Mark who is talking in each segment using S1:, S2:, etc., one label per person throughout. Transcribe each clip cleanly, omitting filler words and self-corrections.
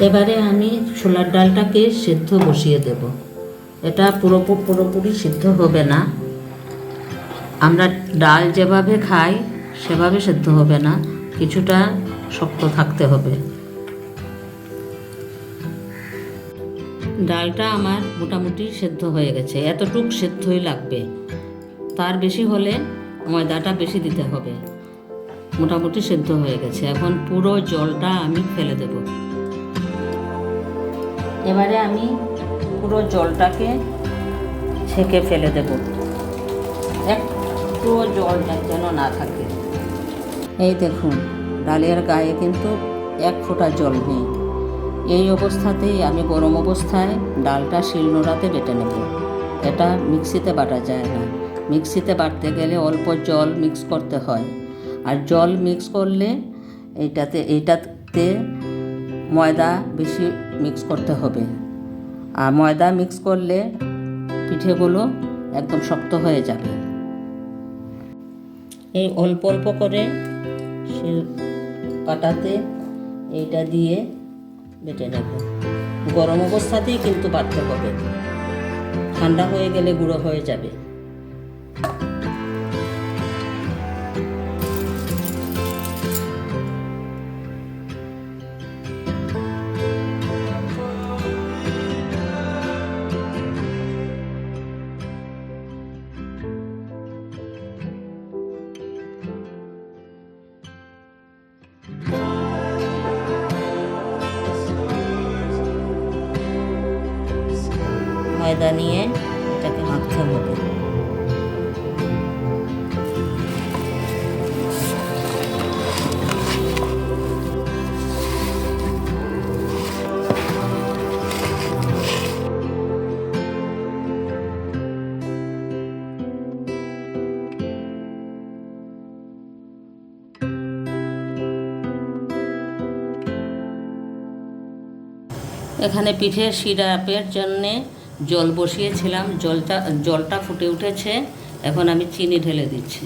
S1: এবারে আমি ছোলার ডালটাকে সিদ্ধ বসিয়ে দেব। এটা পুরোপুরি সিদ্ধ হবে না, আমরা ডাল যেভাবে খাই সেভাবে সিদ্ধ হবে না, কিছুটা শক্ত থাকতে হবে। ডালটা আমার মোটামুটি সিদ্ধ হয়ে গেছে, এতটুক সিদ্ধই লাগবে, তার বেশি হলে ময়দাটা বেশি দিতে হবে। মোটামুটি সিদ্ধ হয়ে গেছে, এখন পুরো জলটা আমি ফেলে দেব। এবারে আমি পুরো জলটাকে ছেঁকে ফেলে দেব, একটু জল যেন না থাকে। এই দেখুন, ডালের গায়ে কিন্তু এক ফোঁটা জল নেই। এই অবস্থাতেই আমি গরম অবস্থায় ডালটা শিলনোড়াতে বেটে নেব। এটা মিক্সিতে বাটা যায় না, মিক্সিতে বাটতে গেলে অল্প জল মিক্স করতে হয়, আর জল মিক্স করলে এইটাতে ময়দা বেশি মিক্স করতে হবে, আর ময়দা মিক্স করলে পিঠেগুলো একদম শক্ত হয়ে যাবে। এই অল্প অল্প করে শিল পাটাতে এইটা দিয়ে বেটে নেব। গরম অবস্থাতেই কিন্তু বাটতে হবে, ঠান্ডা হয়ে গেলে গুঁড়ো হয়ে যাবে। ময়দা নিয়ে এটাকে মাখতে হবে। এখানে পিঠের সিরাপের জন্যে জল বসিয়েছিলাম, জলটা ফুটে উঠেছে, এখন আমি চিনি ঢেলে দিচ্ছি।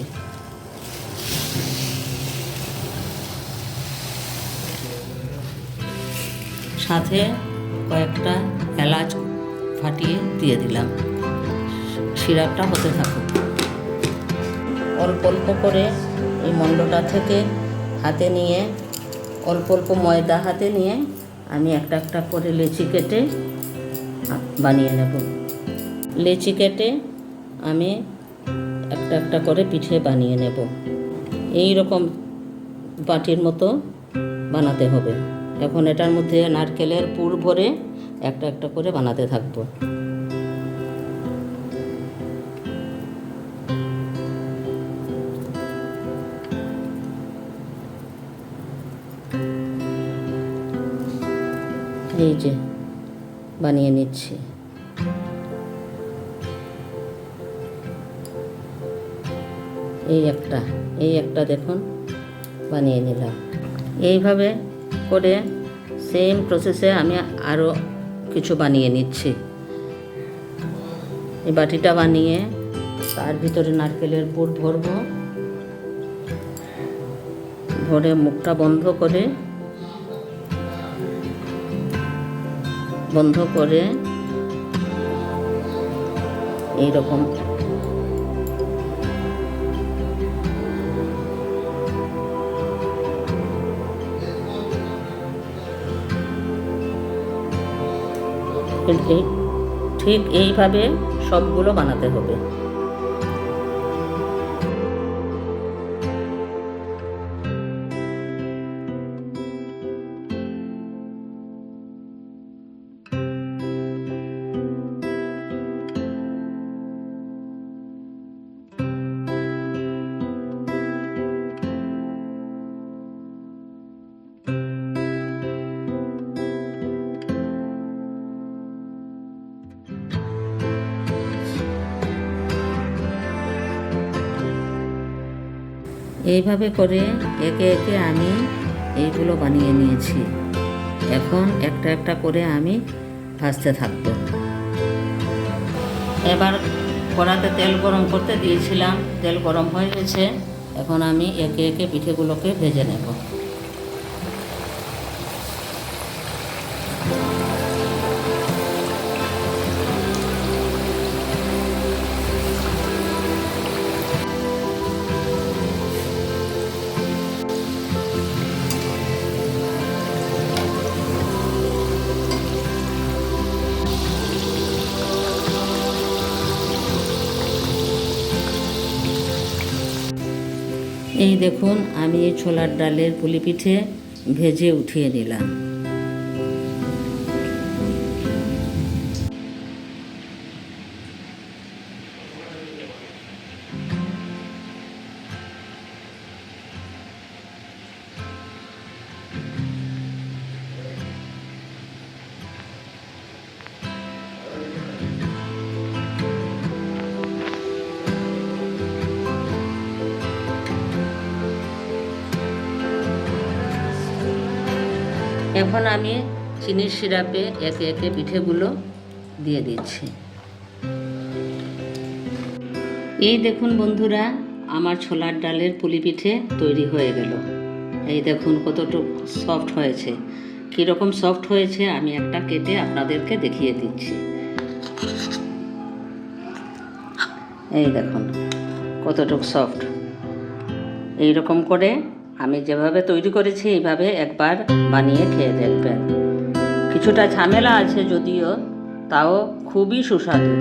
S1: সাথে কয়েকটা এলাচ ফাটিয়ে দিয়ে দিলাম। সিরাপটা হতে থাকুক। অল্প অল্প করে এই মণ্ডটা থেকে হাতে নিয়ে, অল্প অল্প ময়দা হাতে নিয়ে আমি একটা একটা করে লেচি কেটে বানিয়ে নেব। লেচি কেটে আমি একটা একটা করে পিঠে বানিয়ে নেব। এই রকম বাটির মতো বানাতে হবে। এখন এটার মধ্যে নারকেলের পুর ভরে একটা একটা করে বানাতে থাকবো। এই যে বানিয়ে নিচ্ছি। এই একটা দেখুন বানিয়ে নিলাম। এইভাবে করে সেম প্রসেসে আমি আরও কিছু বানিয়ে নিচ্ছি। এই বাটিটা বানিয়ে তার ভিতরে নারকেলের পুর ভরবো, ভরে মুখটা বন্ধ করে এইরকম ঠিক এইভাবে সবগুলো বানাতে হবে। এইভাবে করে একে একে আমি এইগুলো বানিয়ে নিয়েছি। এখন একটা একটা করে আমি ভাজতে থাকবো। এবার কড়াতে তেল গরম করতে দিয়েছিলাম, তেল গরম হয়ে গেছে। এখন আমি একে একে পিঠেগুলোকে ভেজে নেব। এই দেখুন, আমি এই ছোলার ডালের পুলি পিঠে ভেজে উঠিয়ে নিলাম। এখন আমি চিনির সিরাপে একে একে পিঠেগুলো দিয়ে দিচ্ছি। এই দেখুন বন্ধুরা, আমার ছোলার ডালের পুলি পিঠে তৈরি হয়ে গেল। এই দেখুন কতটুকু সফট হয়েছে। কীরকম সফট হয়েছে আমি একটা কেটে আপনাদেরকে দেখিয়ে দিচ্ছি। এই দেখুন কতটুকু সফট। এইরকম করে আমি যেভাবে তৈরি করেছি এইভাবে একবার বানিয়ে খেয়ে দেখবেন। কিছুটা ঝামেলা আছে যদিও, তাও খুবই সুস্বাদু।